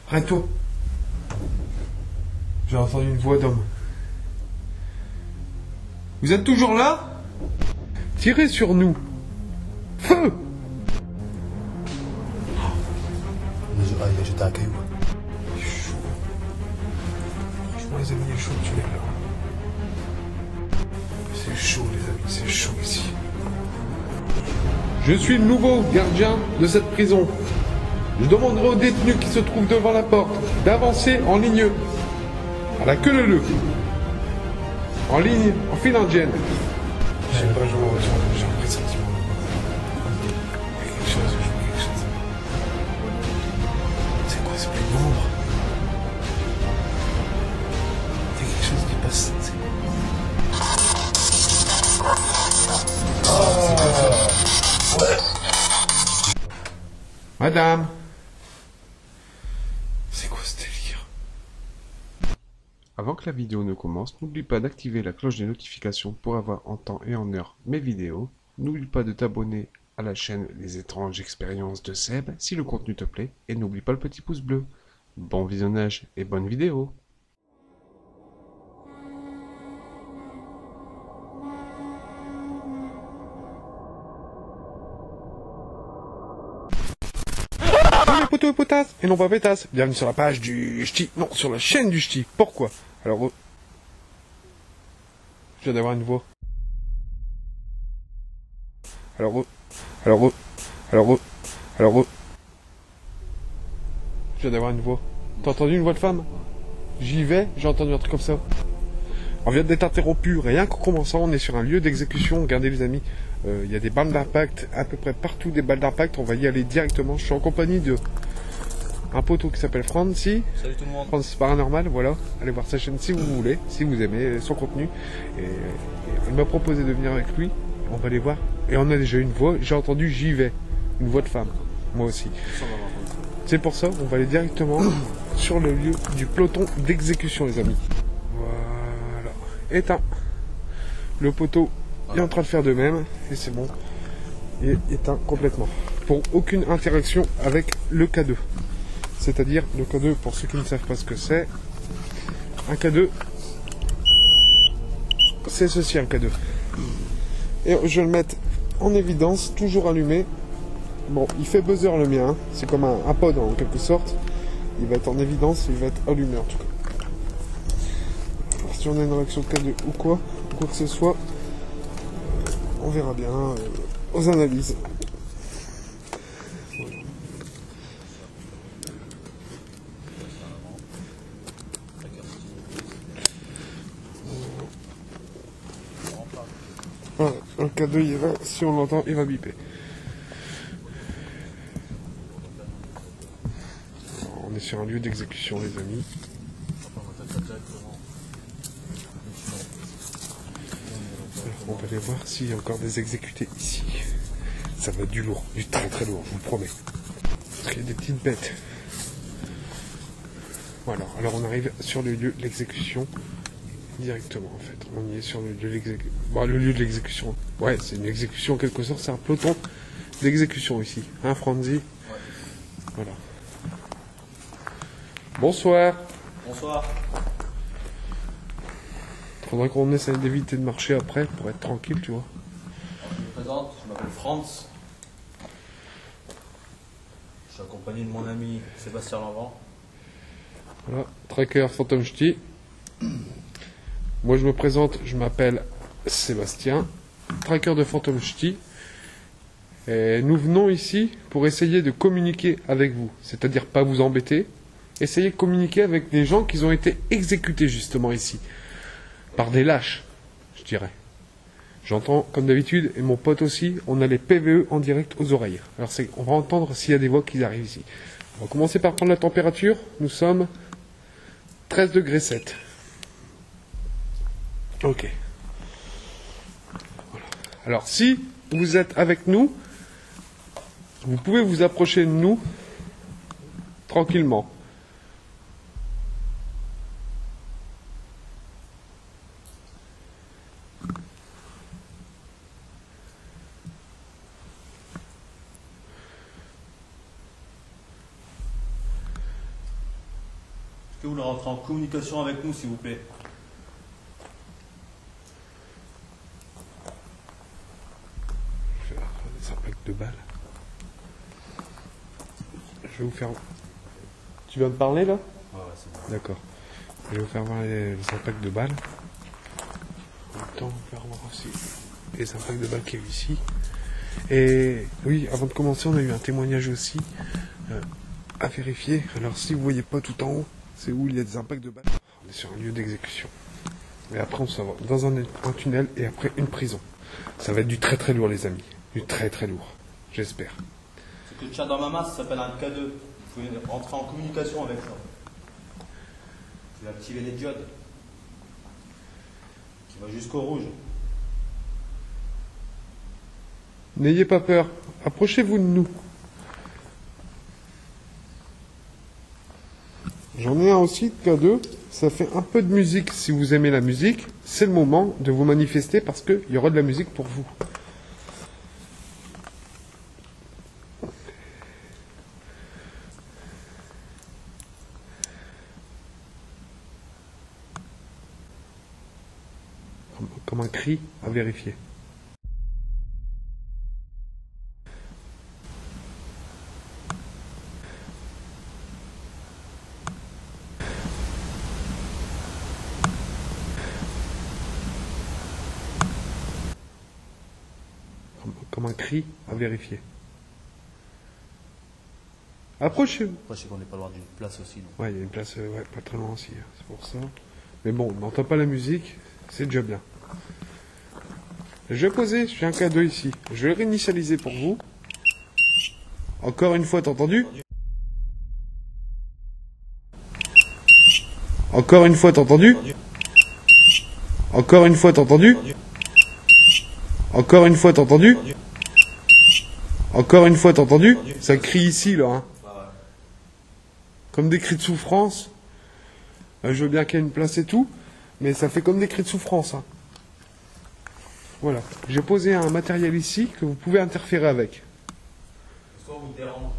Arrête-toi. J'ai entendu une voix d'homme. Vous êtes toujours là? Tirez sur nous. Feu! Il a jeté un caillou. Il est chaud. Franchement, les amis, il est chaud le tunnel là. C'est chaud, les amis, c'est chaud ici. Je suis le nouveau gardien de cette prison. Je demanderai aux détenus qui se trouvent devant la porte d'avancer en ligne à la queue leu. En ligne, en file indienne. Je sais pas, j'ai un pressentiment. Il y a quelque chose, je vois quelque chose. C'est quoi ce bruit d'ombre? Il y a quelque chose qui passe. Madame. C'est quoi ce délire? Avant que la vidéo ne commence, n'oublie pas d'activer la cloche des notifications pour avoir en temps et en heure mes vidéos. N'oublie pas de t'abonner à la chaîne Les étranges expériences de Seb si le contenu te plaît. Et n'oublie pas le petit pouce bleu. Bon visionnage et bonne vidéo. Salut les potos et potasses, et non pas pétasses, bienvenue sur la page du ch'ti, non, sur la chaîne du ch'ti. Pourquoi? Alors, je viens d'avoir une voix. Alors, je viens d'avoir une voix. T'as entendu une voix de femme? J'y vais, j'ai entendu un truc comme ça. On vient d'être interrompu, rien qu'en commençant, on est sur un lieu d'exécution. Regardez les amis, il y a des balles d'impact, à peu près partout des balles d'impact, on va y aller directement. Je suis en compagnie de un poteau qui s'appelle Francis. Salut tout le monde. Francis Paranormal, voilà. Allez voir sa chaîne si vous voulez, si vous aimez son contenu. Et il m'a proposé de venir avec lui, on va aller voir. Et on a déjà une voix, j'ai entendu j'y vais, une voix de femme, moi aussi. C'est pour ça, on va aller directement sur le lieu du peloton d'exécution les amis. Voilà, éteint. Le poteau est en train de faire de même, et c'est bon. Il est éteint complètement. Pour aucune interaction avec le K2. C'est-à-dire, le K2, pour ceux qui ne savent pas ce que c'est, un K2, c'est ceci un K2. Et je vais le mettre en évidence, toujours allumé. Bon, il fait buzzer le mien, hein. C'est comme un pod en quelque sorte. Il va être en évidence, il va être allumé en tout cas. Alors, si on a une réaction K2 ou quoi que ce soit, on verra bien aux analyses. Voilà, un K2 il va, si on l'entend, il va biper. Alors, on est sur un lieu d'exécution les amis. On va aller voir s'il y a encore des exécutés ici. Ça va être du lourd, du très très lourd, je vous le promets. Parce qu'il y a des petites bêtes. Voilà, alors on arrive sur le lieu de l'exécution. Directement en fait. On y est sur le lieu de l'exécution. Bon, le lieu de l'exécution. Ouais, c'est une exécution en quelque sorte, c'est un peloton d'exécution ici. Hein, Franzi? Ouais. Voilà. Bonsoir. Bonsoir. Faudrait qu'on essaie d'éviter de marcher après pour être tranquille, tu vois. Je me présente, je m'appelle Franz. Je suis accompagné de mon ami Sébastien Lanvent. Voilà, tracker Phantom Ch'ti. Moi je me présente, je m'appelle Sébastien, tracker de Phantom Ch'ti. Et nous venons ici pour essayer de communiquer avec vous, c'est-à-dire pas vous embêter, essayer de communiquer avec des gens qui ont été exécutés justement ici. Par des lâches, je dirais. J'entends, comme d'habitude, et mon pote aussi, on a les PVE en direct aux oreilles. Alors on va entendre s'il y a des voix qui arrivent ici. On va commencer par prendre la température. Nous sommes 13 degrés 7. Ok. Voilà. Alors si vous êtes avec nous, vous pouvez vous approcher de nous tranquillement. Est-ce que vous voulez rentrer en communication avec nous, s'il vous plaît? Je vais faire des impacts de balles. Je vais vous faire... Tu viens de parler là? Ouais, c'est bon. D'accord. Je vais vous faire voir les impacts de balles. En même temps, on va faire voir aussi les impacts de balles qu'il y a eu ici. Et oui, avant de commencer, on a eu un témoignage aussi à vérifier. Alors si vous voyez pas tout en haut, c'est où il y a des impacts de balles. On est sur un lieu d'exécution. Et après, on s'en va dans un tunnel et après une prison. Ça va être du très très lourd, les amis. Du très très lourd. J'espère. Ce que tu as dans ma main, ça s'appelle un K2. Vous pouvez rentrer en communication avec ça. Je vais activer les diodes. Qui va jusqu'au rouge. N'ayez pas peur. Approchez-vous de nous. J'en ai un aussi, K2. Ça fait un peu de musique. Si vous aimez la musique, c'est le moment de vous manifester parce qu'il y aura de la musique pour vous. Comme un cri à vérifier. Comme un cri à vérifier. Approchez-vous. Après, je sais qu'on n'est pas loin d'une place aussi. Donc. Ouais, il y a une place ouais, pas très loin aussi, c'est pour ça. Mais bon, on n'entend pas la musique, c'est déjà bien. Je vais poser, j'ai un K2 ici. Je vais le réinitialiser pour vous. Encore une fois, t'as entendu? Encore une fois, t'as entendu? Encore une fois, t'as entendu? Encore une fois, t'as entendu? Encore une fois, t'as entendu? Ça crie ici, là. Hein. Comme des cris de souffrance. Je veux bien qu'il y ait une place et tout, mais ça fait comme des cris de souffrance. Hein. Voilà. J'ai posé un matériel ici que vous pouvez interférer avec. Est-ce qu'on vous dérange?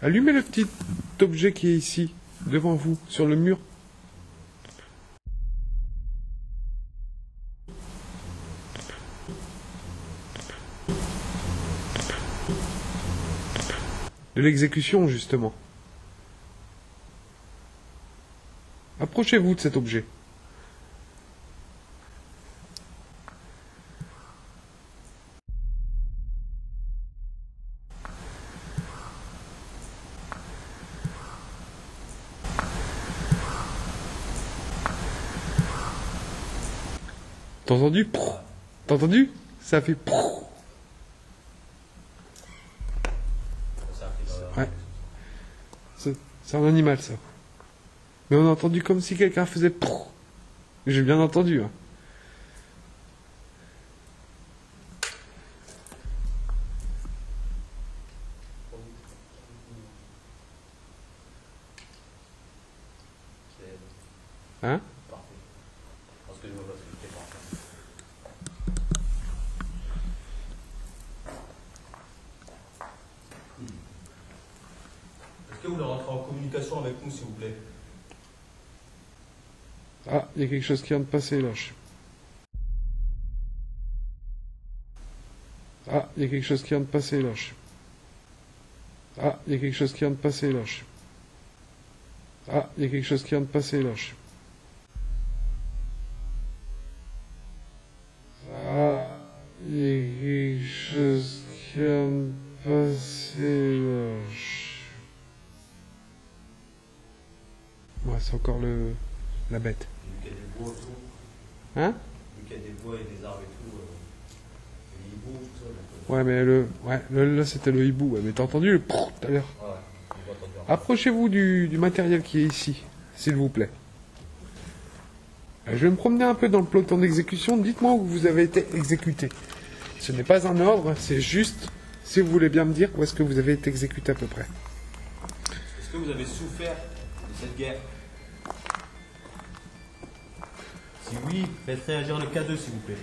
Allumez le petit objet qui est ici, devant vous, sur le mur. De l'exécution, justement. Approchez-vous de cet objet. T'as entendu? T'as entendu? Ça fait... Ouais. C'est un animal, ça. Mais on a entendu comme si quelqu'un faisait... J'ai bien entendu. Hein. Hein? Parfait. Parce que je vois pas ce que tu fais. Est-ce que vous voulez rentrer en communication avec nous, s'il vous plaît? Ah, il y a quelque chose qui vient de passer, là. Ah, il y a quelque chose qui vient de passer, là. Ah, il y a quelque chose qui vient de passer, là. Ah, il y a quelque chose qui vient de passer, là. Ah, il y a quelque chose qui vient de passer, là. Ouais, c'est encore la bête. Vu qu'il y a des bois autour, Hein? vu qu'il y a des bois et des arbres et tout, les hiboux, tout ça. Donc, Ouais, mais là c'était le hibou, ouais, mais t'as entendu le tout à l'heure? ouais, on va t'entendre. Approchez-vous du matériel qui est ici, s'il vous plaît. Je vais me promener un peu dans le peloton d'exécution. Dites-moi où vous avez été exécuté. Ce n'est pas un ordre, c'est juste, si vous voulez bien me dire, où est-ce que vous avez été exécuté à peu près. Est-ce que vous avez souffert de cette guerre? Si oui, faites réagir le K2 s'il vous plaît.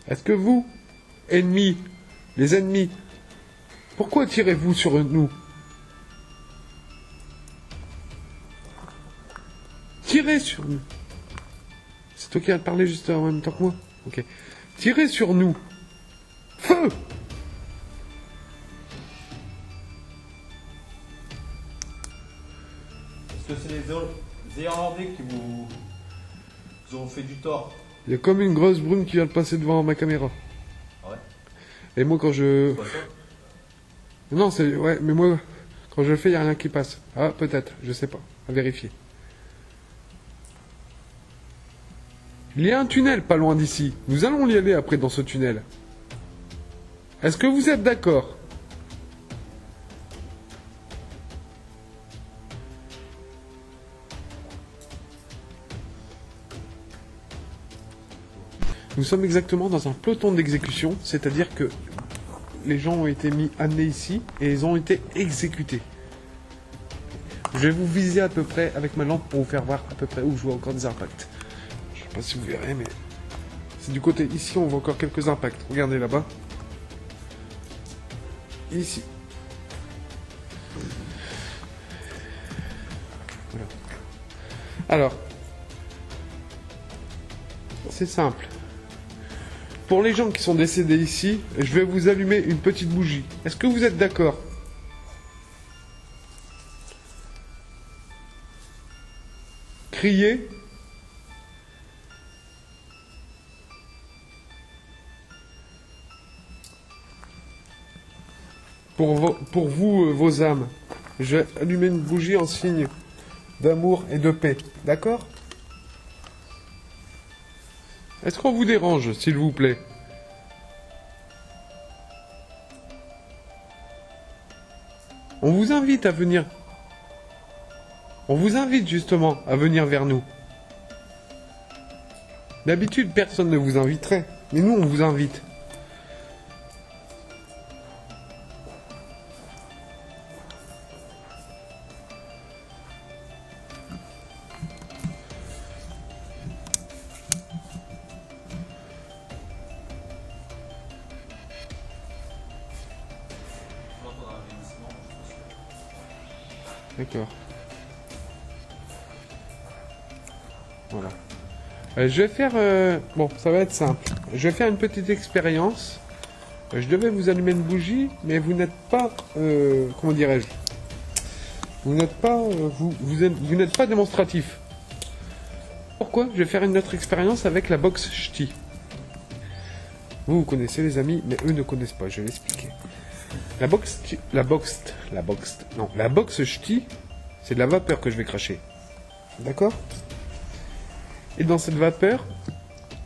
Est-ce que vous, ennemis, les ennemis, pourquoi tirez-vous sur nous? Tirez sur nous. C'est toi qui vas te parler juste en même temps que moi? Ok. Tirez sur nous. Feu! Est-ce que c'est les Zélandais qui vous ont fait du tort? Il y a comme une grosse brume qui vient de passer devant ma caméra. Ah ouais? Et moi quand je... C'est pas ça? Non, c'est... Ouais, mais moi, quand je le fais, il n'y a rien qui passe. Ah, peut-être, je sais pas. À vérifier. Il y a un tunnel pas loin d'ici. Nous allons y aller après dans ce tunnel. Est-ce que vous êtes d'accord? Nous sommes exactement dans un peloton d'exécution, c'est-à-dire que les gens ont été amenés ici et ils ont été exécutés. Je vais vous viser à peu près avec ma lampe pour vous faire voir à peu près où je vois encore des impacts. Je sais pas si vous verrez, mais c'est du côté ici, on voit encore quelques impacts. Regardez là-bas. Ici. Voilà. Alors, c'est simple. Pour les gens qui sont décédés ici, je vais vous allumer une petite bougie. Est-ce que vous êtes d'accord? Criez. Pour vous, vos âmes, je vais allumer une bougie en signe d'amour et de paix. D'accord? Est-ce qu'on vous dérange, s'il vous plaît? On vous invite à venir. On vous invite justement à venir vers nous. D'habitude, personne ne vous inviterait, mais nous, on vous invite. D'accord. Voilà. Je vais faire... Bon, ça va être simple. Je vais faire une petite expérience. Je devais vous allumer une bougie, mais vous n'êtes pas... comment dirais-je? Vous n'êtes pas... vous n'êtes pas démonstratif. Pourquoi? Je vais faire une autre expérience avec la box ch'ti. Vous connaissez les amis, mais eux ne connaissent pas. Je vais l'expliquer. La box ch'ti, c'est de la vapeur que je vais cracher. D'accord? Et dans cette vapeur,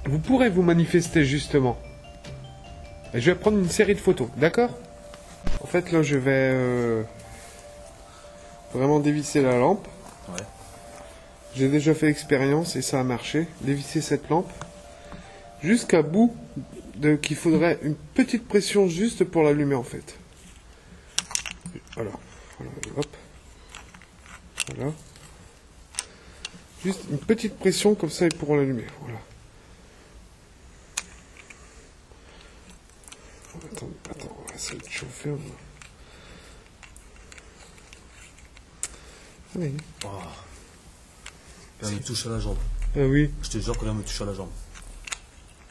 vous pourrez vous manifester justement. Et je vais prendre une série de photos, d'accord? En fait, là, je vais vraiment dévisser la lampe. Ouais. J'ai déjà fait l'expérience et ça a marché. Dévisser cette lampe jusqu'à bout qu'il faudrait une petite pression juste pour l'allumer en fait. Voilà. Voilà, hop. Voilà. Juste une petite pression comme ça ils pourront l'allumer. Voilà. Attends, on va essayer de chauffer. Allez. Oh. Là, il me touche à la jambe. Ah oui. Je te jure que là, il me touche à la jambe.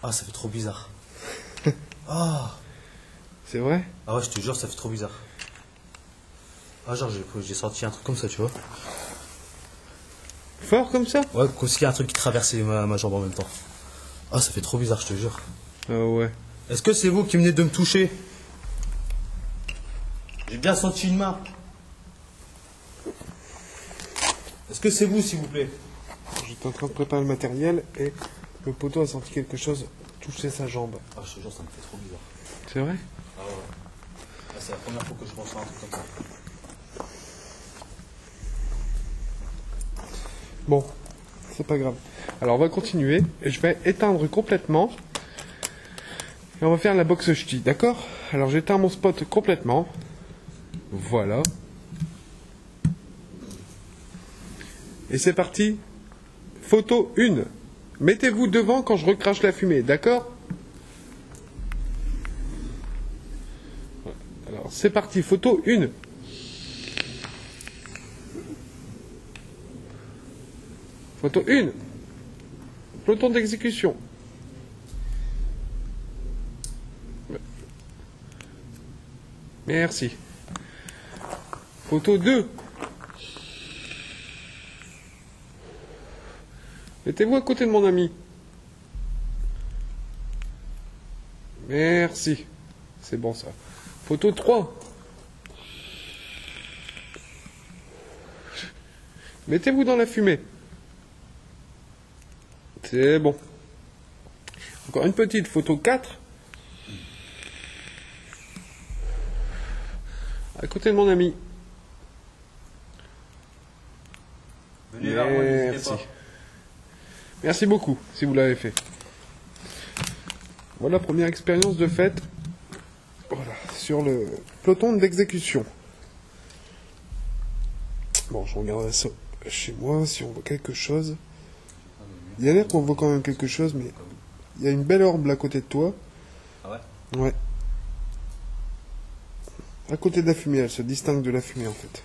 Ah, ça fait trop bizarre. Ah. C'est vrai? Ah ouais, je te jure, ça fait trop bizarre. Ah, genre, j'ai senti un truc comme ça, tu vois. Fort comme ça? Ouais, comme s'il y a un truc qui traversait ma jambe en même temps. Ah, ça fait trop bizarre, je te jure. Ah ouais. Est-ce que c'est vous qui venez de me toucher? J'ai bien senti une main. Est-ce que c'est vous, s'il vous plaît? J'étais en train de préparer le matériel et le poteau a senti quelque chose toucher sa jambe. Ah, je te jure, ça me fait trop bizarre. C'est vrai? Ah ouais. Ah, c'est la première fois que je ressens un truc comme ça. Bon, c'est pas grave. Alors on va continuer et je vais éteindre complètement. Et on va faire la box ch'ti, d'accord? Alors j'éteins mon spot complètement. Voilà. Et c'est parti. Photo 1. Mettez-vous devant quand je recrache la fumée, d'accord? Alors, c'est parti. Photo 1. Photo 1. Peloton d'exécution. Merci. Photo 2. Mettez-vous à côté de mon ami. Merci. C'est bon ça. Photo 3. Mettez-vous dans la fumée. C'est bon. Encore une petite. Photo 4. À côté de mon ami. Venez vers moi, n'hésitez Merci. pas. Merci beaucoup, si vous l'avez fait. Voilà, première expérience de fête. Voilà, sur le peloton d'exécution. Bon, je regarderai ça chez moi, si on voit quelque chose. Il y a l'air qu'on voit quand même quelque chose, mais il y a une belle orbe à côté de toi. Ah ouais? Ouais. À côté de la fumée, elle se distingue de la fumée en fait.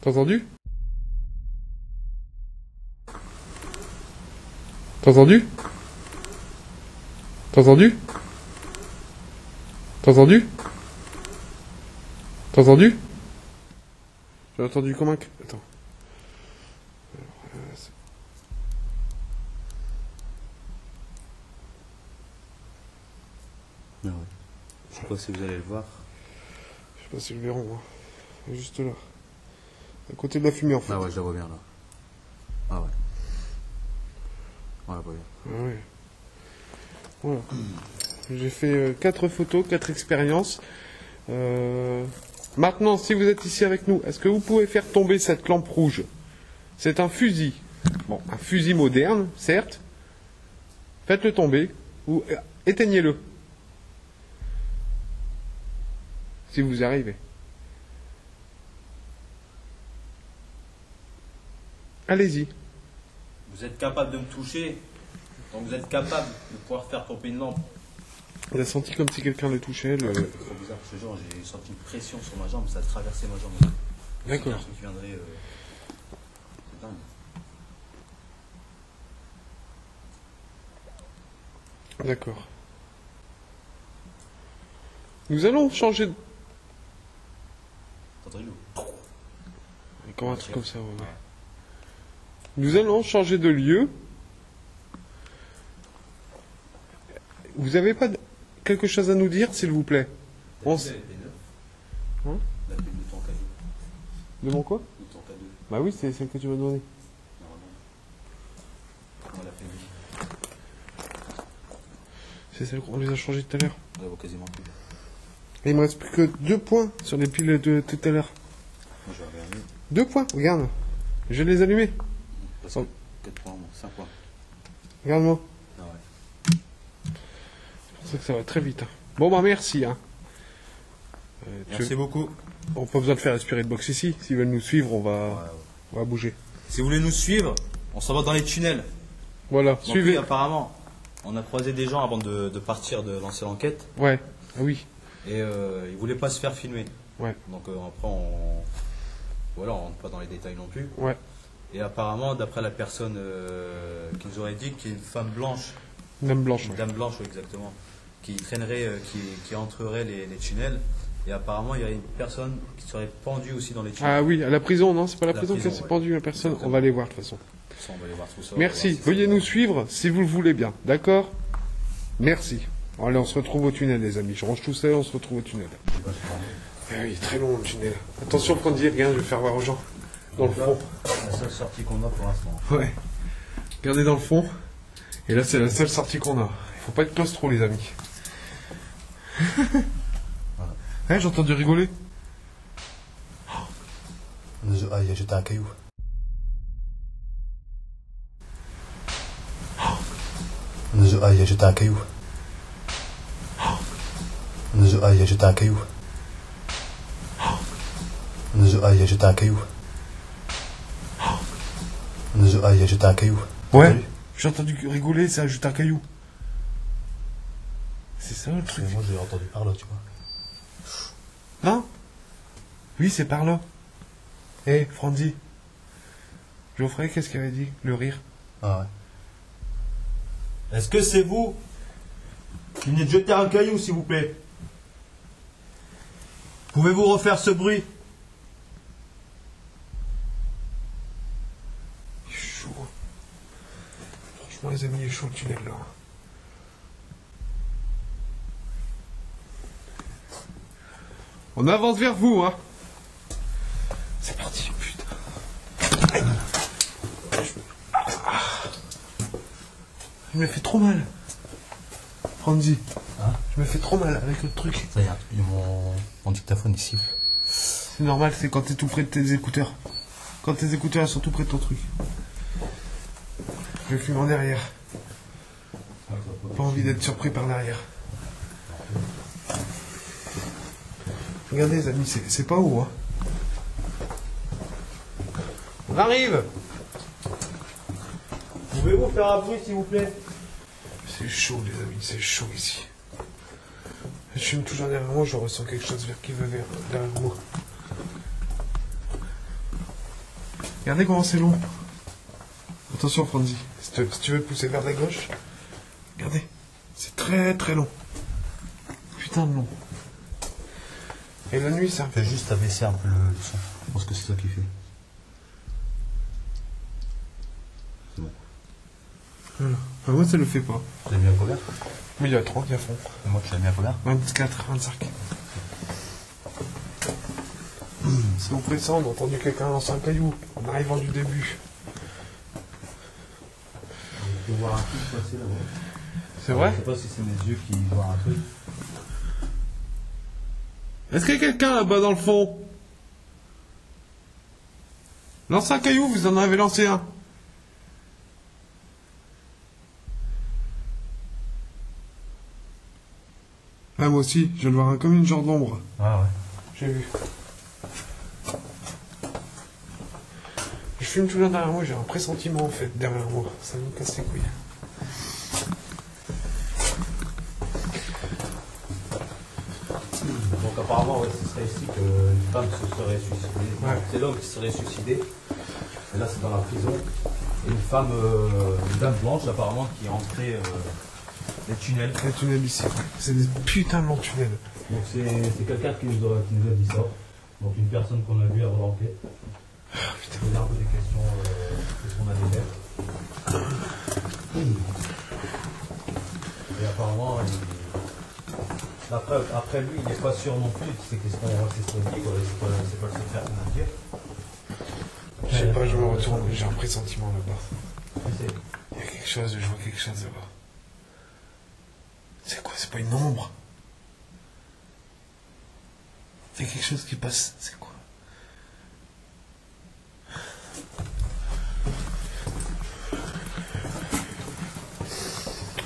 T'as entendu? T'as entendu? T'as entendu? T'as entendu? T'as entendu? J'ai entendu comme un... Attends. Ah ouais. Je sais pas si vous allez le voir. Je sais pas si le verront, moi. Juste là. À côté de la fumée, en fait. Ah ouais, je la vois bien là. Ah ouais. Voilà, pas bien. Ah ouais. Voilà. J'ai fait 4 photos, 4 expériences. Maintenant, si vous êtes ici avec nous, est-ce que vous pouvez faire tomber cette lampe rouge? C'est un fusil. Bon, un fusil moderne, certes. Faites-le tomber ou éteignez-le. Si vous y arrivez. Allez-y. Vous êtes capable de me toucher, donc vous êtes capable de pouvoir faire tomber une lampe. Il a senti comme si quelqu'un le touchait. C'est trop bizarre, ce genre, j'ai senti une pression sur ma jambe, ça a traversé ma jambe. D'accord. C'est un truc qui viendrait. C'est dingue. D'accord. Nous allons changer de... T'as entendu? Comme un truc comme ça, ouais. Nous allons changer de lieu. Vous avez pas quelque chose à nous dire, s'il vous plaît? La On pile, s- elle était neuve. Hein? La pile de ton cadeau. De mon quoi? De ton cadeau. Bah oui, c'est celle que tu m'as donnée. Normalement. On l'a fait lui. C'est celle qu'on les a changées tout à l'heure. On la voit quasiment plus. Et il me reste plus que 2 points sur les piles de tout à l'heure. Moi je vais regarder. 2 points, regarde. Je vais les allumer. Parce que 4 points, 5 points. Regarde-moi. Ah ouais. C'est pour ça que ça va très vite. Hein. Bon bah merci. Hein. Merci beaucoup. On n'a pas besoin de faire respirer de box ici. S'ils veulent nous suivre, on va bouger. Si vous voulez nous suivre, on s'en va dans les tunnels. Voilà, Donc suivez. oui, apparemment, on a croisé des gens avant de partir, de lancer l'enquête. Ouais, ah oui. Et ils voulaient pas se faire filmer. Ouais. Donc après, voilà, on rentre pas dans les détails non plus. Ouais. Et apparemment, d'après la personne qui nous aurait dit, qu'il y a une femme blanche, Dame blanche. une Ouais. dame blanche, ouais, exactement, qui traînerait, qui entrerait les tunnels. Et apparemment, il y a une personne qui serait pendue aussi dans les tunnels. Ah oui, à la prison, non? C'est pas la La prison prison, qu'elle s'est ouais. pendue, la personne. Exactement. On va aller voir de toute façon. Ça, on va aller voir tout ça. Merci. On va voir si Veuillez ça- nous suivre si vous le voulez bien. D'accord? Merci. Allez, on se retrouve au tunnel, les amis. Je range tout ça et on se retrouve au tunnel. Ah oui, très long le tunnel. Attention quand on dit rien, je vais faire voir aux gens. Dans le fond. La seule sortie qu'on a pour l'instant. Ouais. Regardez dans le fond. Et là, c'est la seule sortie qu'on a. Il faut pas être claustro, les amis. Hein, j'ai entendu rigoler. Ah, il a jeté un caillou. Ah, il a jeté un caillou. Ah, il a jeté un caillou. Ah, il a jeté un caillou. Ah, il a jeté un caillou. Ouais, j'ai entendu rigoler, ça a jeté un caillou. C'est ça le truc. Moi j'ai entendu par là, tu vois. Non? Oui, c'est par là. Hé, Franzi. Geoffrey, qu'est-ce qu'il avait dit? Le rire. Ah ouais. Est-ce que c'est vous qui venez de jeter un caillou, s'il vous plaît? Pouvez-vous refaire ce bruit? Il est chaud. Franchement, les amis, il est chaud le tunnel là. On avance vers vous, hein. C'est parti, putain. Aïe. Je me fais trop mal. Franzi. Hein? Je me fais trop mal avec le truc. Ça y est, mon dictaphone il siffle. C'est normal, c'est quand t'es tout près de tes écouteurs. Quand tes écouteurs sont tout près de ton truc. Je fume en derrière. Pas envie d'être surpris par l'arrière. Regardez les amis, c'est pas haut, hein. On arrive. Pouvez-vous faire un bruit, s'il vous plaît? C'est chaud les amis, c'est chaud ici. Je fume toujours derrière moi, je ressens quelque chose qui veut vers derrière moi. Regardez comment c'est long. Attention Franzi, si tu veux te pousser vers la gauche, regardez, c'est très très long. Putain de long. Et la nuit, ça. Fais juste abaisser un peu le son. Je pense que c'est ça qui fait. C'est bon. Voilà. Enfin, moi, ça le fait pas. Tu l'as mis à combien? Mais il y a 30, il y a fond. Et moi, tu l'as mis à combien? 24, 25. C'est oppressant d'entendre quelqu'un lancer un caillou en arrivant du début. Je peux voir un truc passer là-bas. C'est vrai? Je sais pas si c'est mes yeux qui voient un truc. Est-ce qu'il y a quelqu'un là-bas dans le fond? Lancez un caillou, vous en avez lancé un. Ah, moi aussi, je viens de voir un comme une genre d'ombre. Ah ouais. J'ai vu. Je fume tout là derrière moi, j'ai un pressentiment en fait derrière moi. Ça me casse les couilles. Donc apparemment, ouais, ce serait ici qu'une femme se serait suicidée. Ouais. C'est l'homme qui serait suicidé. Et là, c'est dans la prison. Et une femme, une dame blanche apparemment, qui est entrée les tunnels. Les tunnels ici, c'est des putains de longs tunnels. Donc c'est quelqu'un qui nous a dit ça. Donc une personne qu'on a vue avant l'enquête. Putain. Poser un peu des questions, qu'est-ce qu'on a des Et apparemment, après lui, il n'est pas sûr non plus. C'est qu'est-ce qu'on dit, quoi. C'est pas le seul faire qu'on a dire. Je sais pas, je me retourne, j'ai un pressentiment là-bas. C'est- Il y a quelque chose, je vois quelque chose là-bas. C'est quoi? C'est pas une ombre? Il y a quelque chose qui passe, c'est quoi?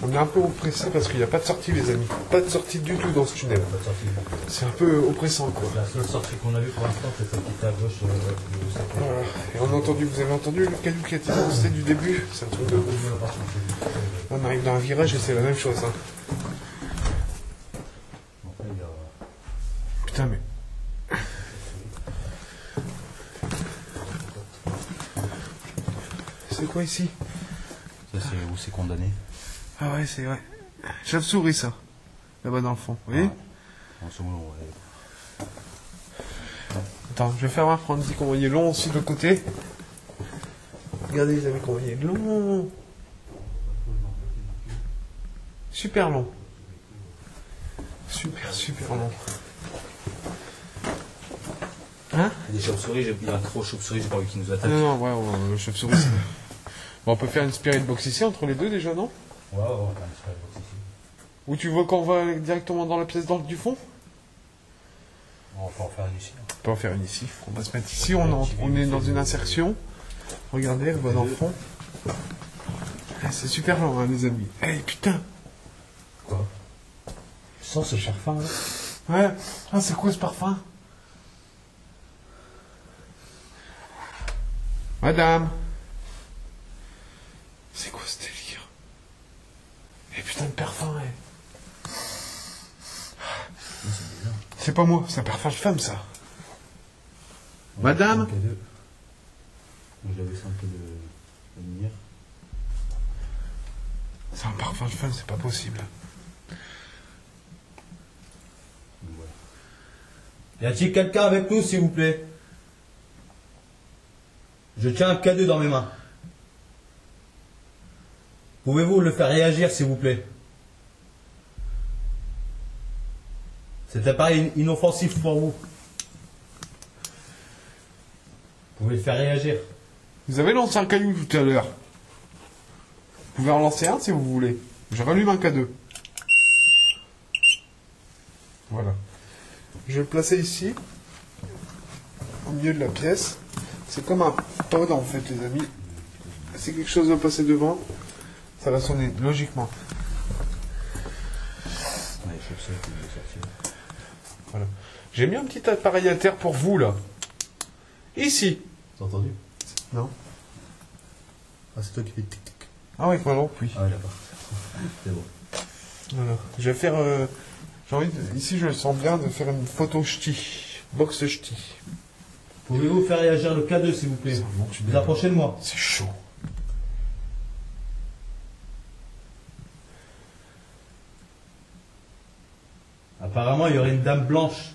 On est un peu oppressé parce qu'il n'y a pas de sortie, les amis. Pas de sortie du tout dans ce tunnel. la sortie. C'est un peu oppressant, quoi. La seule sortie qu'on a vue pour l'instant, c'est celle qui était à gauche de cette Voilà. Et on a entendu, vous avez entendu le caillou qui a été lancé du début? C'est un truc de ouf. On arrive dans un virage et c'est la même chose, hein. Après, il y a... Putain, mais. C'est quoi ici? Ça, c'est où c'est condamné. Ah ouais, c'est vrai. Chauve-souris, ça. Là-bas dans le fond. Vous voyez? En ce moment, ouais. Attends, je vais faire voir Franzi comment il est long aussi de l'autre côté. Regardez les amis comment il est long. Super long. Super long. Hein? Des chauves-souris, il y a trop de chauves-souris, j'ai pas envie qu'ils nous attaquent. Non, ouais, le chauve-souris. Bon, on peut faire une spirit box ici entre les deux déjà, non? Ouais, on va faire une spirit box ici. Ou tu veux qu'on va directement dans la pièce du fond? On va en faire une ici. On peut en faire une ici. On va se mettre ici, on est dans une insertion. Regardez, elle va dans le fond. C'est super long, hein, les amis. Hey, putain! Quoi? sens ce parfum là? Ouais. Ah, c'est quoi ce parfum? Madame. C'est quoi ce délire? Eh putain de parfum, eh. C'est bizarre. C'est pas moi, c'est un parfum de femme, ça. Madame. Je l'avais un peu de lumière. C'est un parfum de femme, c'est pas possible. Voilà. Y a-t-il quelqu'un avec nous, s'il vous plaît? Je tiens un cadeau dans mes mains. Pouvez-vous le faire réagir, s'il vous plaît? Cet appareil inoffensif pour vous. Vous pouvez le faire réagir. Vous avez lancé un caillou tout à l'heure. Vous pouvez en lancer un si vous voulez. Je rallume un K2. Voilà. Je vais le placer ici, au milieu de la pièce. C'est comme un pod en fait, les amis. Si quelque chose va passer devant, ça va sonner logiquement. Ouais, il faut que ça puisse sortir. Voilà. J'ai mis un petit appareil à terre pour vous là. Ici. T'as entendu? Non. Ah, c'est toi qui fais tic-tic. Ah oui, moi non, oui. Ah, là-bas. C'est bon. Voilà. Je vais faire. J'ai envie de, ici, je sens bien de faire une photo ch'ti. Box ch'ti. Pouvez-vous faire réagir le K2, s'il vous plaît? Vous approchez de moi. C'est chaud. Apparemment, il y aurait une dame blanche.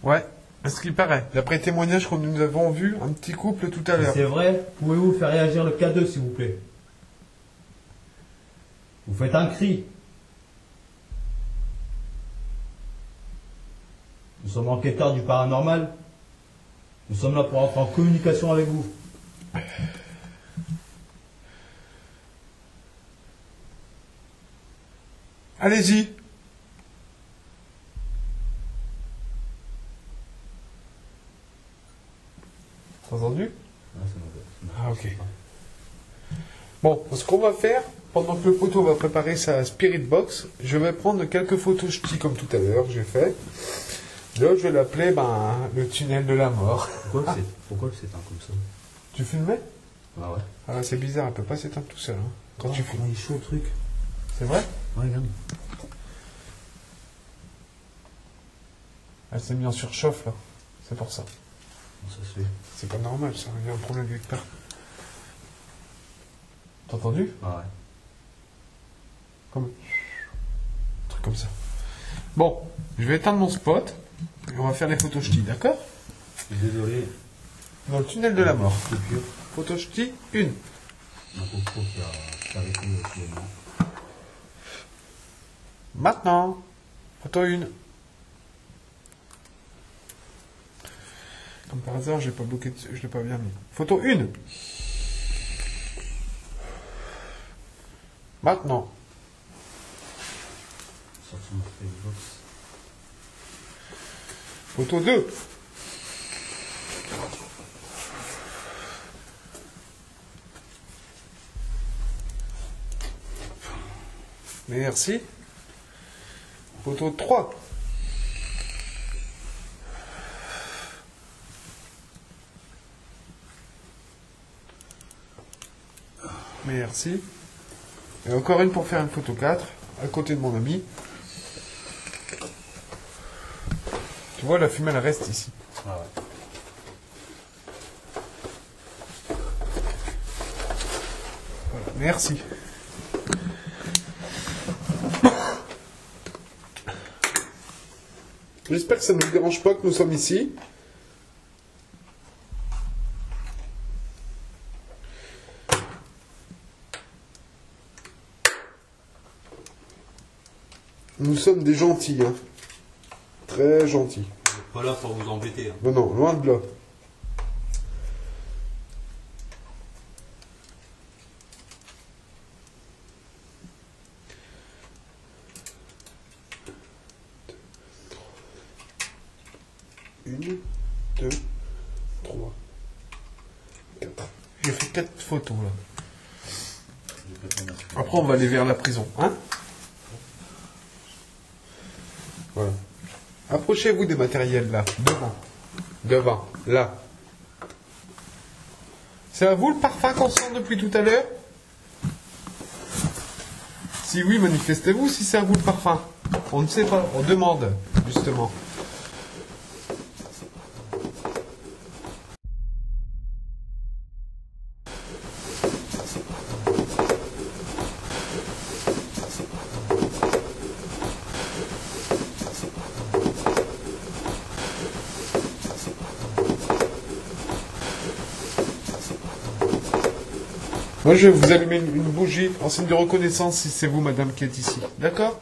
Ouais, à ce qu'il paraît. D'après les témoignages que nous avons vus, un petit couple tout à l'heure. C'est vrai? Pouvez-vous faire réagir le K2, s'il vous plaît? Vous faites un cri. Nous sommes enquêteurs du paranormal. Nous sommes là pour entrer en communication avec vous. Allez-y. T'as entendu? Ah, ok. Bon, ce qu'on va faire, pendant que le poteau va préparer sa spirit box, je vais prendre quelques photos ch'tis comme tout à l'heure, j'ai fait. Là, je vais l'appeler le tunnel de la mort. Pourquoi c'est un comme ça? Tu filmais? Ah ouais. Ah, c'est bizarre, elle peut pas s'éteindre tout seul. Hein, quand tu filmes. Il est chaud le truc. C'est vrai? Ouais, regarde. Elle s'est mise en surchauffe là. C'est pour ça. Comment ça se fait? C'est pas normal, ça. Il y a un problème quelque part. T'as entendu? Ah ouais. Comme... un truc comme ça. Bon, je vais éteindre mon spot. Et on va faire les photos ch'tis, d'accord? Désolé. Dans le tunnel de la mort. Coupure. Photo ch'ti, 1. Un GoPro qui a arrêté actuellement. Maintenant. Photo 1. Comme par hasard, j'ai pas bloqué dessus, je l'ai pas bien mis. Photo 1. Maintenant. Sortir notre Facebook. Photo 2. Merci. Photo 3. Merci. Et encore une pour faire une photo 4, à côté de mon ami. Tu vois, la fumée, elle reste ici. Ah ouais. Voilà, merci. J'espère que ça ne nous dérange pas que nous sommes ici. Nous sommes des gentils, hein. Très gentils. Pas là pour vous embêter. Hein. Non, non, loin de là. Une, 2, 3, 4. J'ai fait 4 photos là. Après, on va aller vers la prison, hein? Voilà. Approchez-vous des matériels là, devant. Devant, là. C'est à vous le parfum qu'on sent depuis tout à l'heure? Si oui, manifestez-vous si c'est à vous le parfum. On ne sait pas, on demande, justement. Moi, je vais vous allumer une bougie en signe de reconnaissance si c'est vous, madame, qui êtes ici. D'accord?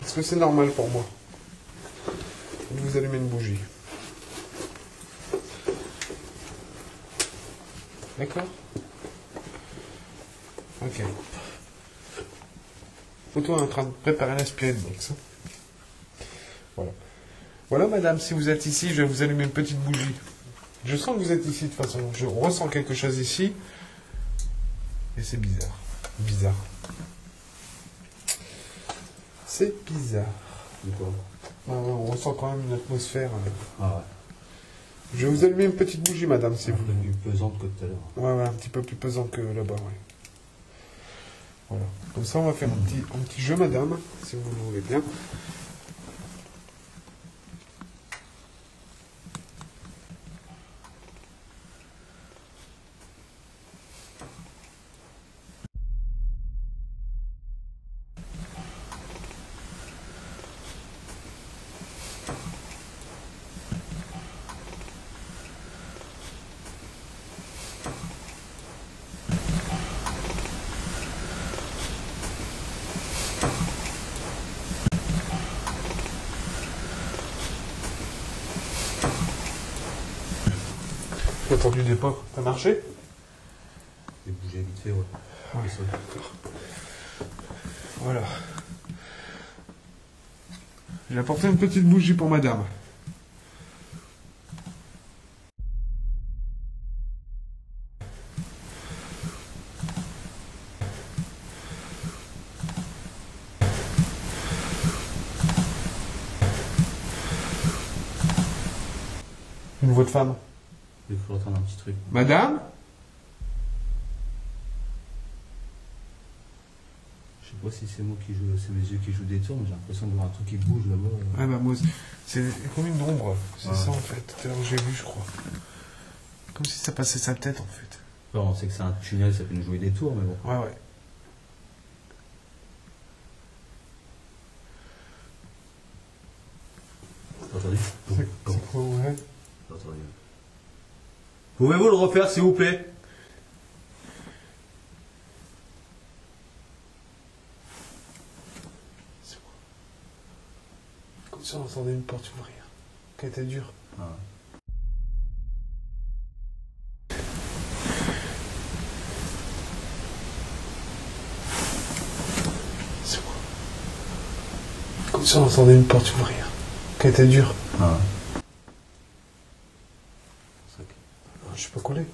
Est-ce que c'est normal pour moi de vous allumer une bougie? D'accord? Ok. Photo est en train de préparer la spirit box. Voilà. Voilà, madame, si vous êtes ici, je vais vous allumer une petite bougie. Je sens que vous êtes ici de toute façon. Je ressens quelque chose ici. Et c'est bizarre. Bizarre. C'est bizarre. De quoi? On ressent quand même une atmosphère. Ah ouais. Je vais vous allumer une petite bougie, madame, si Un vous peu voulez. plus pesante que tout à l'heure. Ouais, un petit peu plus pesant que là-bas, ouais. Voilà. Comme ça, on va faire un petit jeu, madame, si vous le voulez bien. J'ai entendu des pas. Ça a marché? J'ai bougé vite fait, ouais. Ouais. C'est ça. Voilà. J'ai apporté une petite bougie pour madame. Une voix de femme. Il faut attendre un petit truc. Madame? Je sais pas si c'est moi qui joue, c'est mes yeux qui jouent des tours, mais j'ai l'impression de voir un truc qui bouge là-bas. Ah bah moi, c'est comme une ombre. C'est Ouais. ça en fait. Tout à l'heure j'ai vu, je crois. Comme si ça passait sa tête en fait. Alors, on sait que c'est un tunnel, ça peut nous jouer des tours, mais bon. Ouais, ouais. T'as entendu? C'est quoi, ouais? T'as entendu? Pouvez-vous le refaire, s'il vous plaît? C'est quoi? Comme ça on entendait une porte ouvrir. Qu'elle était dure. Ah. C'est quoi? Comme ça on entendait une porte ouvrir. Qu'elle était dure. Ah. Je suis pas collé.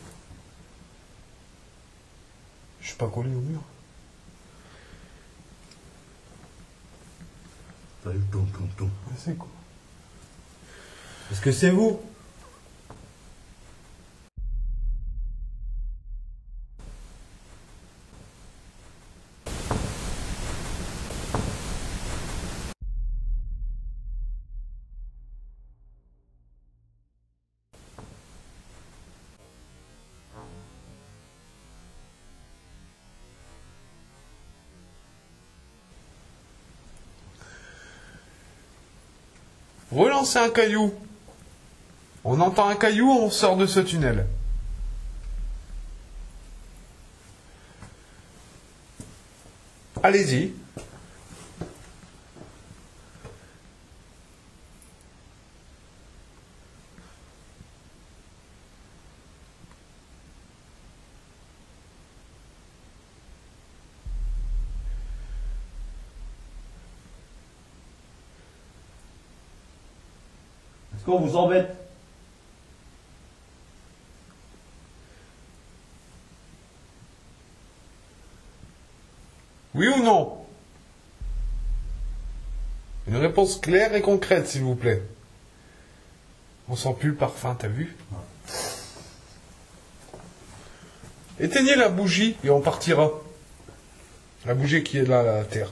Je suis pas collé au mur. T'as eu tom. Ouais, c'est quoi? Est-ce que c'est vous? Relancez un caillou. On entend un caillou, on sort de ce tunnel. Allez-y. Est-ce qu'on vous embête? Oui ou non? Une réponse claire et concrète, s'il vous plaît. On sent plus le parfum, t'as vu? Éteignez la bougie et on partira. La bougie qui est là, à la terre.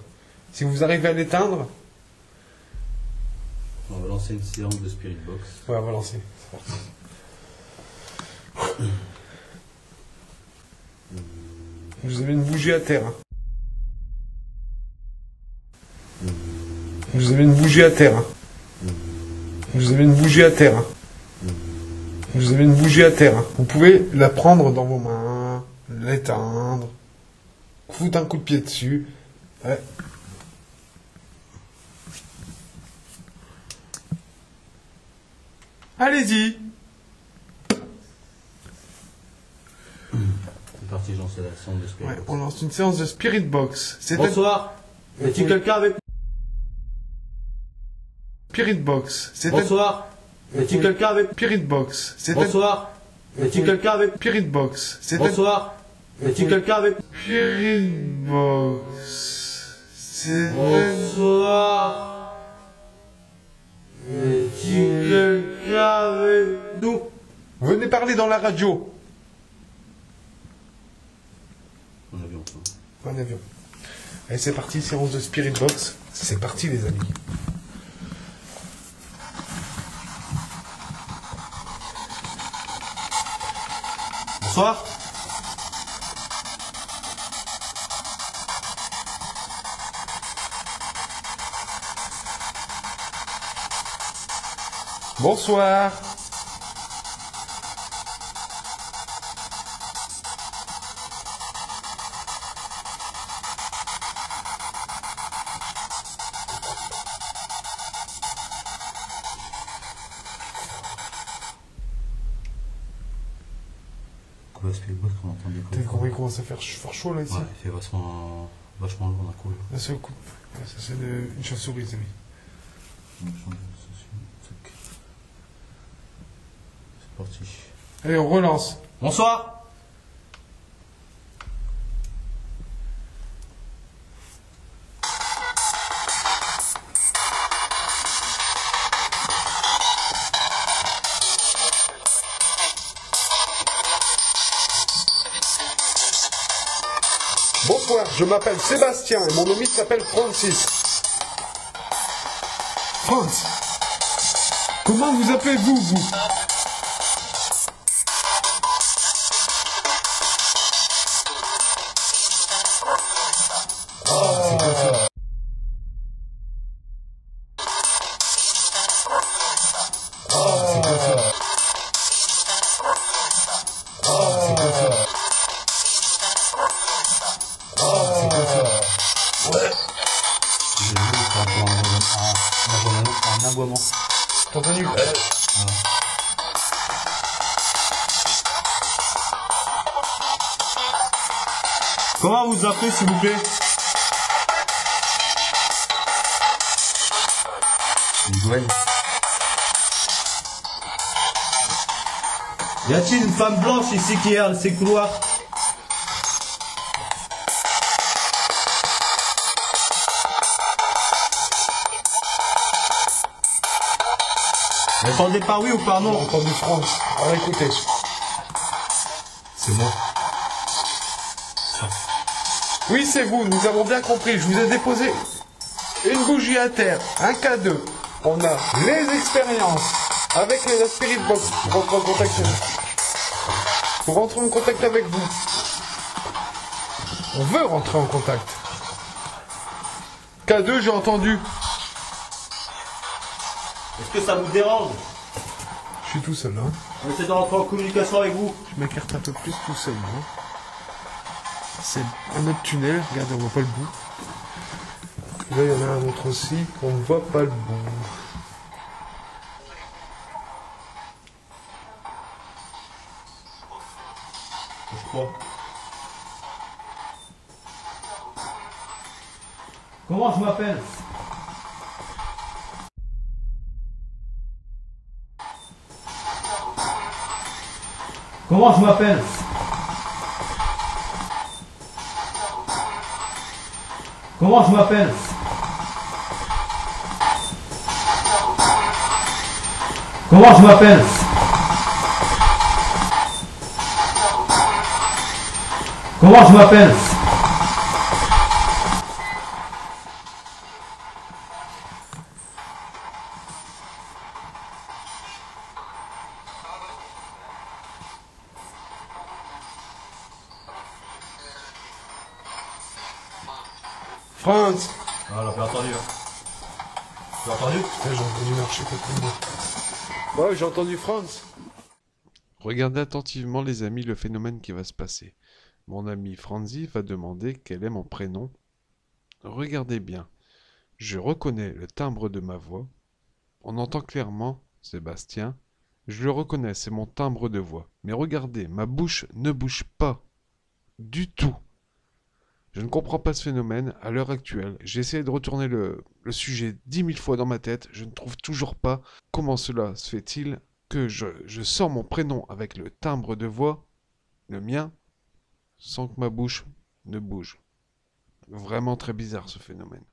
Si vous arrivez à l'éteindre... On va lancer une séance de Spirit Box. Ouais, on va lancer. C'est parti. Vous avez une bougie à terre. Hein. Vous avez une bougie à terre. Hein. Vous avez une bougie à terre. Hein. Vous avez une bougie à terre. Hein. Vous pouvez la prendre dans vos mains, l'éteindre, foutre un coup de pied dessus. Ouais. Allez-y. C'est parti, j'en sais la séance de Spirit Ouais, Box. on lance une séance de Spirit Box. Bonsoir. Y a-t-il quelqu'un avec... Spirit Box. Bonsoir. Y a-t-il quelqu'un avec... Spirit Box. Bonsoir. Y a-t-il quelqu'un avec... Spirit Box. Bonsoir. Y a-t-il quelqu'un avec... Spirit Box. Bonsoir. Y a-t-il quelqu'un avec nous? Venez parler dans la radio. En avion, ça. En avion. Allez, c'est parti, séance de Spirit Box. C'est parti, les amis. Bonsoir. Bonsoir. Quoi, Spirit Box qu'on entend des T'as vu comment il commence à faire chaud là ici? Ouais, il fait vachement lourd d'un coup. D'un seul coup. Ouais, ça c'est une chauve-souris, les amis. C'est parti. Allez, on relance. Bonsoir. Bonsoir, je m'appelle Sébastien et mon ami s'appelle Francis. Franz, comment vous appelez-vous, vous? Un aboiement. T'as entendu? Comment vous appelez, s'il vous plaît? Joël. Y a-t-il une femme blanche ici qui est dans ces couloirs? Vous entendez par oui ou par J'ai non? entendu France. Alors écoutez. C'est moi. Oui, c'est vous, nous avons bien compris. Je vous ai déposé une bougie à terre, un K2. On a les expériences avec les Spirit Box pour rentrer en contact avec vous. Pour rentrer en contact avec vous. On veut rentrer en contact. K2, j'ai entendu. Est-ce que ça vous dérange? Je suis tout seul, hein. On essaie de rentrer en communication avec vous. Je m'écarte un peu plus tout seul, hein. C'est un autre tunnel. Regardez, on voit pas le bout. Là, il y en a un autre aussi. On ne voit pas le bout. Je crois. Comment je m'appelle? Comment je m'appelle? Comment je m'appelle? Comment je m'appelle? Comment je m'appelle? Franz. Ah, on l'a pas entendu. Tu l'as entendu? J'ai entendu marcher complètement. Ouais, j'ai entendu Franz. Regardez attentivement les amis le phénomène qui va se passer. Mon ami Franzi va demander quel est mon prénom. Regardez bien. Je reconnais le timbre de ma voix. On entend clairement Sébastien. Je le reconnais, c'est mon timbre de voix. Mais regardez, ma bouche ne bouge pas. Du tout. Je ne comprends pas ce phénomène à l'heure actuelle. J'ai essayé de retourner le sujet 10 000 fois dans ma tête. Je ne trouve toujours pas comment cela se fait-il que je sors mon prénom avec le timbre de voix, le mien, sans que ma bouche ne bouge. Vraiment très bizarre ce phénomène.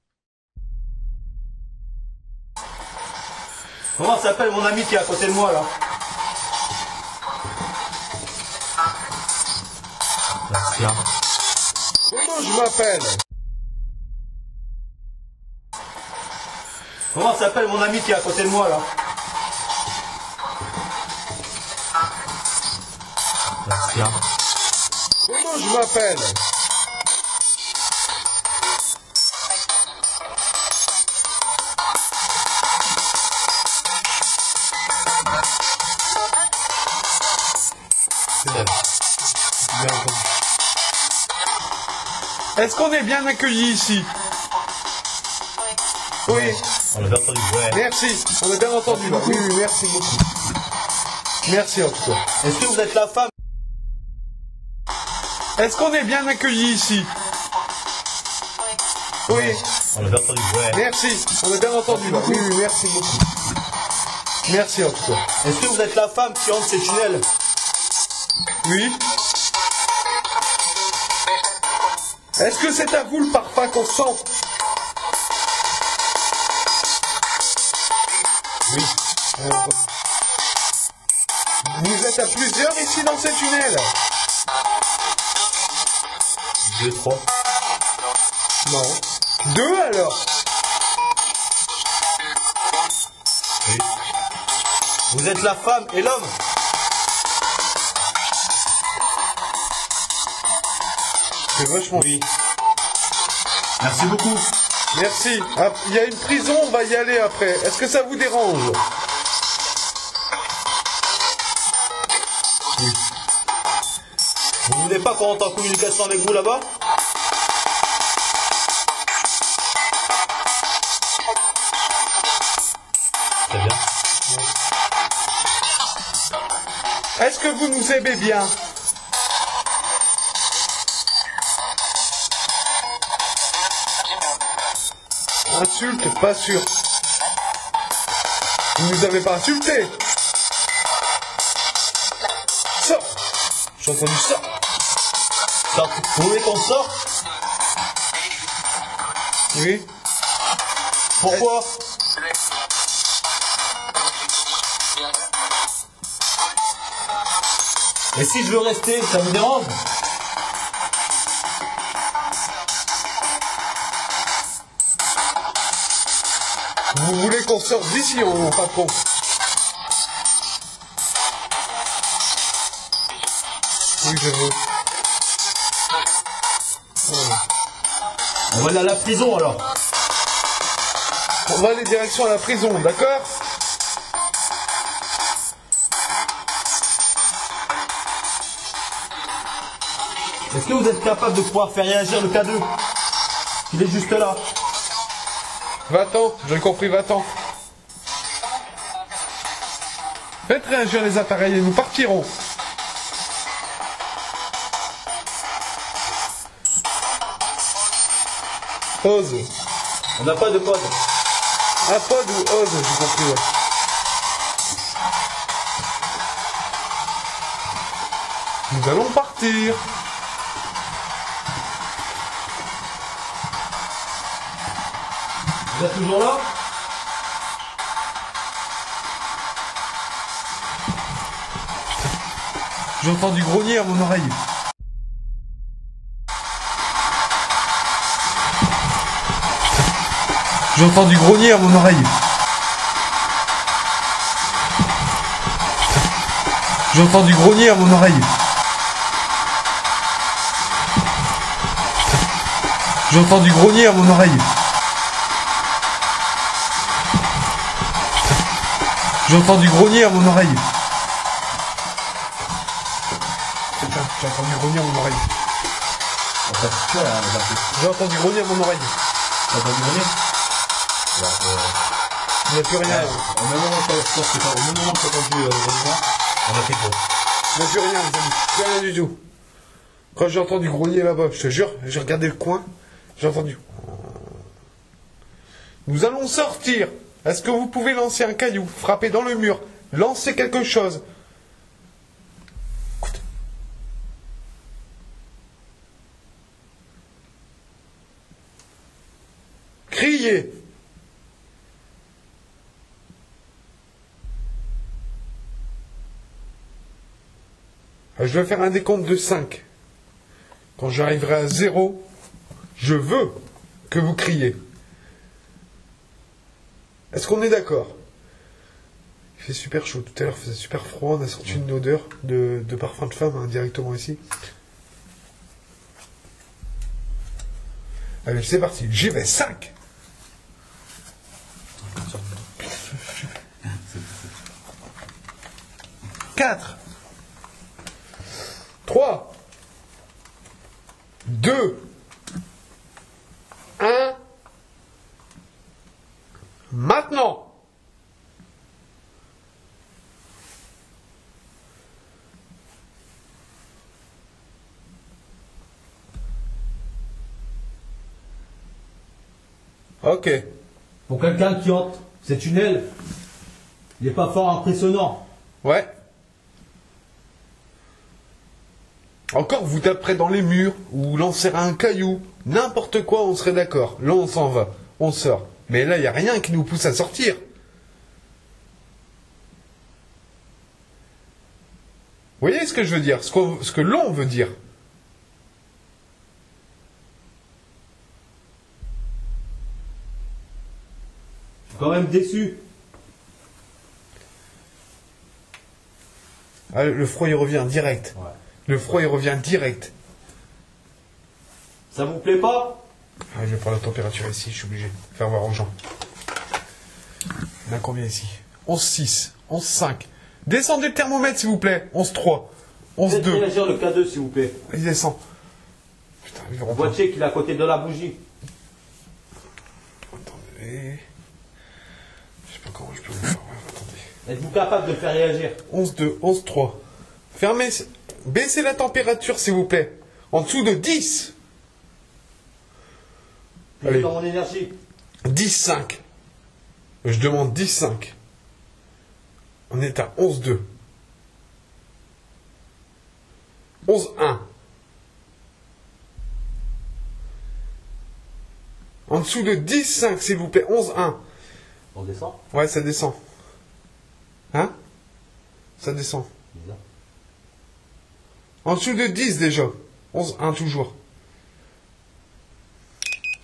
Comment s'appelle mon ami qui est à côté de moi là? Bastien. Comment je m'appelle? Comment s'appelle mon ami qui est à côté de moi là? Bastien. Comment je m'appelle? Est-ce qu'on est bien accueillis ici? Oui. On l'a bien entendu. Ouais. Merci. On a bien entendu. Là. Oui, oui, merci beaucoup. Merci en tout cas. Est-ce que vous êtes la femme? Est-ce qu'on est bien accueillis ici? Oui. On l'a bien entendu. Ouais. Merci. On a bien entendu. Là. Oui, oui, merci beaucoup. Merci en tout cas. Est-ce que vous êtes la femme qui entre ces tunnels? Oui. Est-ce que c'est à vous le parfum qu'on sent? Oui. Vous êtes à plusieurs ici dans ces tunnels? 2, 3. Non. 2 alors? Oui. Vous êtes la femme et l'homme? C'est vachement. Oui. Merci beaucoup. Merci. Ah, il y a une prison, on va y aller après. Est-ce que ça vous dérange? Oui. Vous voulez pas qu'on rentre en communication avec vous là-bas? Très bien. Est-ce que vous nous aimez bien? Insulte, pas sûr. Vous nous avez pas insulté? Sors! J'ai entendu ça. Vous voulez qu'on sorte? Oui. Pourquoi? Et si je veux rester, ça vous dérange? Vous voulez qu'on sorte d'ici, mon patron? Oui, je veux. Voilà. On va aller à la prison alors. On va aller direction à la prison, d'accord? Est-ce que vous êtes capable de pouvoir faire réagir le K2? Il est juste là. Va-t'en, j'ai compris, va-t'en. Faites réagir les appareils et nous partirons. Ose. On n'a pas de code. Un pod ou ose, j'ai compris. Ouais. Nous allons partir. Vous êtes toujours là? J'entends du grogner à mon oreille. J'entends du grogner à mon oreille. J'entends du grogner à mon oreille. J'entends du grogner à mon oreille. J'entends du grogner à mon oreille. J'ai entendu grogner à mon oreille. J'ai entendu grogner à mon oreille. T'as entendu grogner? Il n'y a plus rien. Au même moment que t'as entendu grognement, on a fait quoi? Il n'y a plus rien, les amis. Plus rien du tout. Quand j'ai entendu grogner là-bas, je te jure, j'ai regardé le coin, j'ai entendu. Nous allons sortir. Est-ce que vous pouvez lancer un caillou, frapper dans le mur, lancer quelque chose? Écoute. Criez. Je vais faire un décompte de 5. Quand j'arriverai à 0, je veux que vous criez. Est-ce qu'on est d'accord? Il fait super chaud. Tout à l'heure, il faisait super froid. On a senti une odeur de parfum de femme directement ici. Allez, c'est parti. J'y vais. 5. Quatre. 3. 2. 1. Maintenant. Ok. Pour quelqu'un qui hante ces tunnels, il n'est pas fort impressionnant. Ouais. Encore, vous taperez dans les murs, ou lancerez un caillou, n'importe quoi, on serait d'accord. Là, on s'en va, on sort. Mais là, il n'y a rien qui nous pousse à sortir. Vous voyez ce que je veux dire? Ce que l'on veut dire. Je suis quand même déçu. Ah, le froid, il revient direct. Ouais. Le froid, il revient direct. Ça vous plaît pas? Ah, je vais prendre la température ici, je suis obligé. Faire voir aux gens. On a combien ici? 11,6, 11,5. Descendez le thermomètre, s'il vous plaît. 11,3, Faites 11,2. réagir le K2, s'il vous plaît. Il descend. Putain, ils Le verront pas. boîtier qu'il est à côté de la bougie. Attendez. Je sais pas comment je peux vous faire. Ouais, attendez. Êtes-vous capable de le faire réagir? 11,2, 11,3. Fermez. Baissez la température, s'il vous plaît. En dessous de 10. Allez. Dans mon énergie. 10,5. Je demande 10,5. On est à 11,2. 11,1. En dessous de 10,5, s'il vous plaît. 11,1. On descend? Ouais, ça descend. Hein? Ça descend. Bizarre. En dessous de 10 déjà. 11,1 toujours.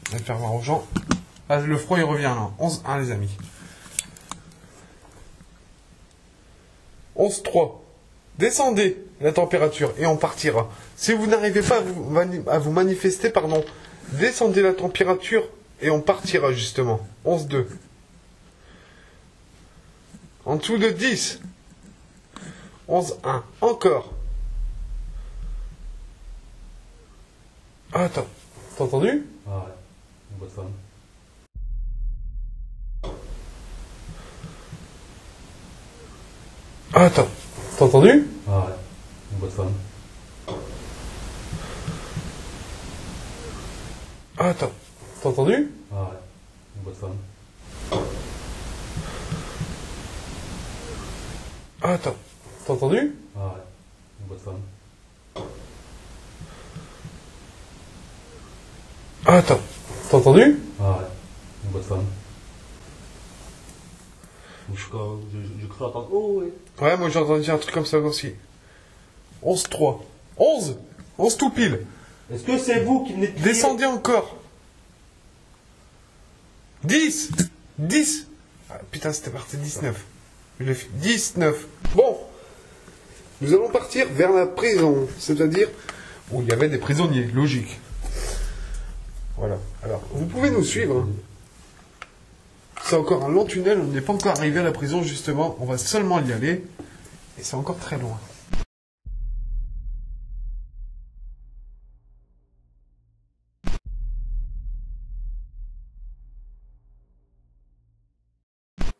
Je vais le faire voir aux gens. Ah, le froid il revient là. 11,1 les amis. 11,3. Descendez la température et on partira. Si vous n'arrivez pas à vous manifester, pardon, descendez la température et on partira justement. 11,2. En dessous de 10. 11,1. Encore. Ah, attends. T'as entendu? Ah ouais. Une bonne femme. Ah, attends. T'as entendu? Ah ouais. Une bonne femme. Ah, attends. T'as entendu? Ah ouais. Une bonne femme. Ah, attends. T'as entendu? Ah ouais. Une bonne femme. Ah, attends. T'as entendu? Ah ouais. Une bonne femme. Je crois entendre. Oh ouais. Ouais, moi j'ai entendu un truc comme ça aussi. 11-3. 11. 11 tout pile. Est-ce que c'est vous qui venez de crier? Descendez encore. 10. 10. Ah, putain, c'était parti 19. Je l'ai fait. 19. Bon. Nous allons partir vers la prison. C'est-à-dire où il y avait des prisonniers. Logique. Voilà. Alors, vous pouvez nous suivre. Hein. C'est encore un long tunnel. On n'est pas encore arrivé à la prison, justement. On va seulement y aller. Et c'est encore très loin.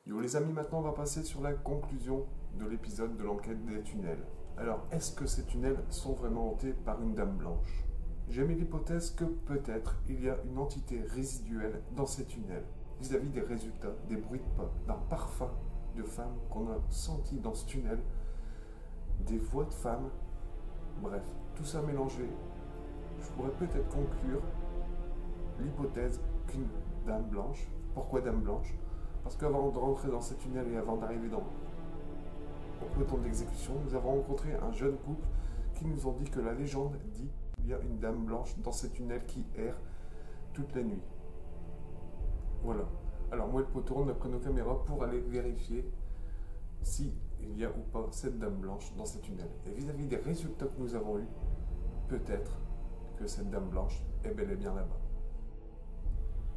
Yo les amis, maintenant on va passer sur la conclusion de l'épisode de l'enquête des tunnels. Alors, est-ce que ces tunnels sont vraiment hantés par une dame blanche? J'ai mis l'hypothèse que peut-être il y a une entité résiduelle dans ces tunnels, vis-à-vis des résultats, des bruits de pas, d'un parfum de femmes qu'on a senti dans ce tunnel, des voix de femmes, bref, tout ça mélangé, je pourrais peut-être conclure l'hypothèse qu'une dame blanche. Pourquoi dame blanche? Parce qu'avant de rentrer dans ces tunnels et avant d'arriver au peloton d'exécution, nous avons rencontré un jeune couple qui nous ont dit que la légende dit qu'il y a une dame blanche dans ces tunnels qui erre toute la nuit. Voilà. Alors moi et le poteau, on a pris nos caméras pour aller vérifier s'il y a ou pas cette dame blanche dans ces tunnels. Et vis-à-vis des résultats que nous avons eus, peut-être que cette dame blanche est bel et bien là-bas.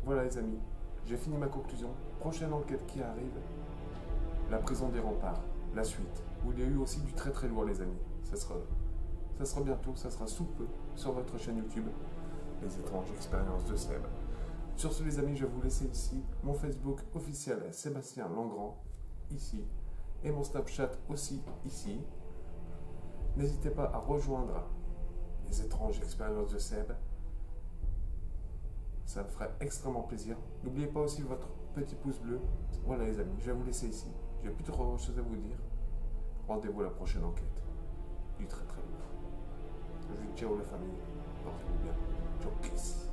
Voilà les amis. J'ai fini ma conclusion. Prochaine enquête qui arrive, la prison des remparts, la suite, où il y a eu aussi du très très lourd les amis. Ça sera bientôt, ça sera sous peu sur votre chaîne YouTube, Les étranges expériences de Seb. Sur ce les amis, je vais vous laisser ici mon Facebook officiel Sébastien Langrand, ici, et mon Snapchat aussi ici. N'hésitez pas à rejoindre Les étranges expériences de Seb. Ça me ferait extrêmement plaisir. N'oubliez pas aussi votre petit pouce bleu. Voilà les amis, je vais vous laisser ici. J'ai plus trop de choses à vous dire. Rendez-vous à la prochaine enquête. Du très très lourd. Je vous dis ciao la famille. Portez-vous bien. Ciao, kiss.